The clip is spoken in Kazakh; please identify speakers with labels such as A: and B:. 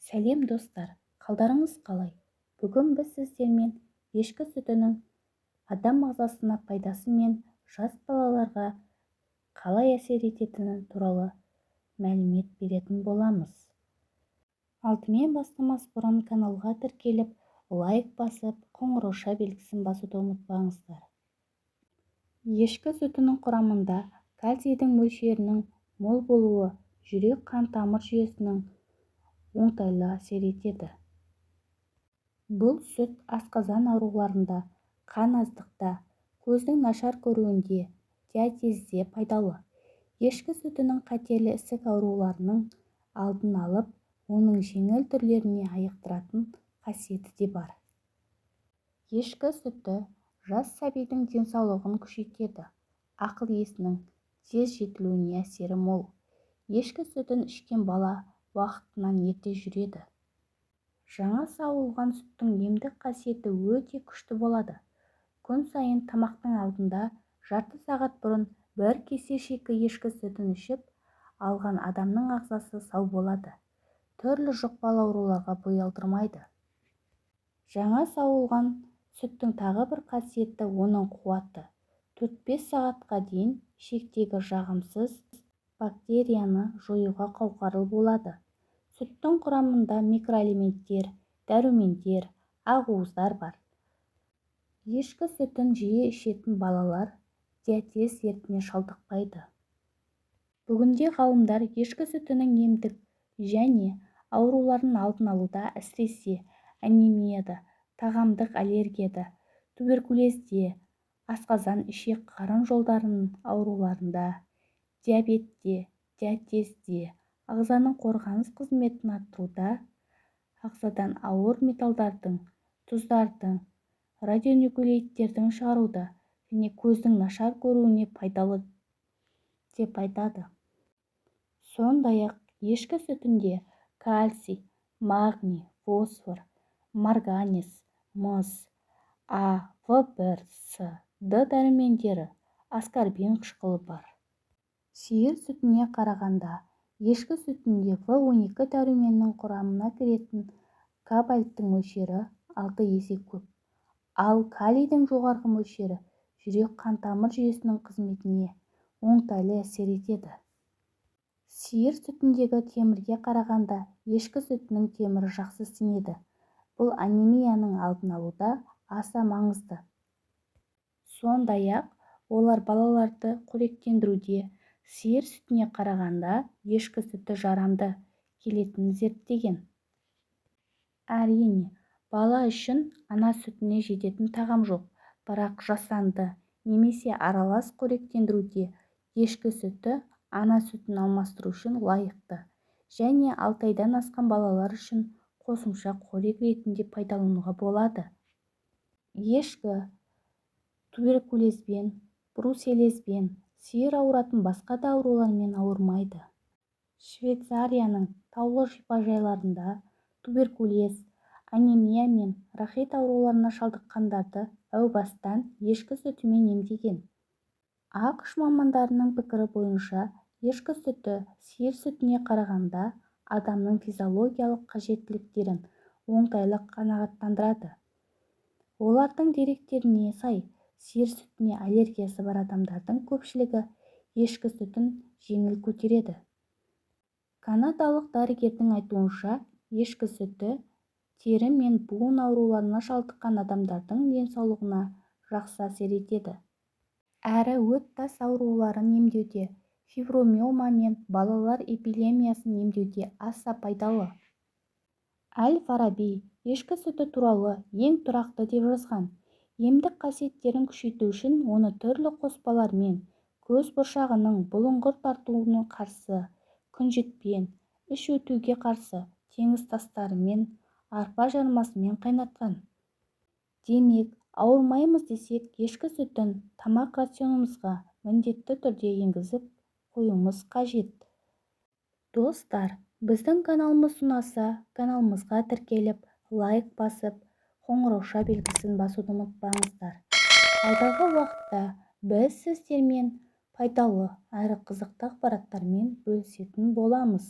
A: Сәлем достар, қалдарыңыз қалай? Бүгін біз сіздермен ешкі сүтінің адам ағзасына пайдасы мен жас балаларға қалай әсер ететіні туралы мәлімет беретін боламыз. Алдымен бастамас бұрын каналға тіркеліп, лайк басып, қоңырауша белгісін басуды ұмытпаңыздар. Ешкі сүтінің құрамында кальцийдің мөлшерінің мол болуы жүрек-қан тамыр жүйесінің оңтайлы әсер етеді. Бұл сүт асқазан ауруларында, қан аздықта, көздің нашар көруінде, диатезде пайдалы. Ешкі сүтінің қатерлі ісік ауруларының алдын алып, оның жеңіл түрлеріне айықтыратын қасиеті де бар. Ешкі сүті жас сәбидің денсаулығын күшейтеді, ақыл-есінің тез жетілуіне әсері мол. Ешкі сүтін ішкен бала уақытынан ерте жүреді. Жаңа сауылған сүттің емдік қасиеті өте күшті болады. Күн сайын тамақтың алдында жарты сағат бұрын бір кесе шикі ешкі сүтін ішіп алған адамның ағзасы сау болады. Түрлі жұқпалы ауруларға бой алдырмайды. Жаңа сауылған сүттің тағы бір қасиеті оның қуаты. 4-5 сағатқа дейін ішектегі жағымсыз бактерияны жоюға қауқарлы болады. Сүттің құрамында микроэлементтер, дәрумендер, ақуыздар бар. Ешкі сүтін жиі ішетін балалар диатез дертіне шалдықпайды. Бүгінде ғалымдар ешкі сүтінің емдік және аурулардың алдын алуда, әсіресе анемияда, тағамдық аллергияда, туберкулезде, асқазан ішек-қарын жолдарының ауруларында, диабетте, диатезде, ағзаның қорғаныс қызметін арттыруда, ағзадан ауыр металдардың, тұздардың, радионуклеидтердің шығаруда және көздің нашар көруіне пайдалы деп айтады. Сондай-ақ ешкі сүтінде кальций, магний, фосфор, марганец, мыс, А, В1, С, Д дәрумендері, аскорбин қышқылы бар. Сиыр сүтіне қарағанда ешкі сүтінде В12 дәруменінің құрамына кіретін кобальттың мөлшері 6 есе көп, ал калийдің жоғары мөлшері жүрек-қан тамыр жүйесінің қызметіне оңтайлы әсер етеді. Сиыр сүтіндегі темірге қарағанда ешкі сүтінің темірі жақсы сіңеді. Бұл анемияның алдын алуда аса маңызды. Сондай-ақ олар балаларды қоректендіруде сиыр сүтіне қарағанда ешкі сүті жарамды келетінін зерттеген. Әрине, бала үшін ана сүтіне жететін тағам жоқ, бірақ жасанды немесе аралас қоректендіруде ешкі сүті ана сүтін алмастыру үшін лайықты және 6 айдан асқан балалар үшін қосымша қорек ретінде пайдалануға болады. Ешкі туберкулезбен, бруцеллезбен, сиыр ауыратын басқа да аурулармен ауырмайды. Швейцарияның таулы шипажайларында туберкулез, анемия мен рахит ауруларына шалдыққандарды әу бастан ешкі сүтімен емдеген. ақш мамандарының пікірі бойынша ешкі сүті сиыр сүтіне қарағанда адамның физиологиялық қажеттіліктерін оңтайлы қанағаттандырады. Олардың деректеріне сай, сиыр сүтіне аллергиясы бар адамдардың көпшілігі ешкі сүтін жеңіл көтереді. Канадалық дәрігердің айтуынша, ешкі сүті тері мен буын ауруларына шалдыққан адамдардың денсаулығына жақсы әсер етеді. Әрі өт-тас ауруларын емдеуде, фибромиома мен балалар эпилемиясын емдеуде аса пайдалы. Әл-Фараби ешкі сүті туралы ең тұрақты деп жазған. Емдік қасиеттерін күшейту үшін оны түрлі қоспалармен, көз бұршағының бұлыңғыр тартуына қарсы, күнжетпен, іш өтуге қарсы, теңіз тастарымен, арпа жармасымен қайнатқан. Демек, ауырмаймыз десек, ешкі сүтін тамақ рационымызға міндетті түрде енгізіп қоюымыз қажет. Достар, біздің каналымыз ұнаса, каналымызға тіркеліп, лайк басып, қоңырауша белгісін басуды ұмытпаңыздар. Алдағы уақытта біз сіздермен пайдалы әрі қызықты ақпараттармен бөлісетін боламыз.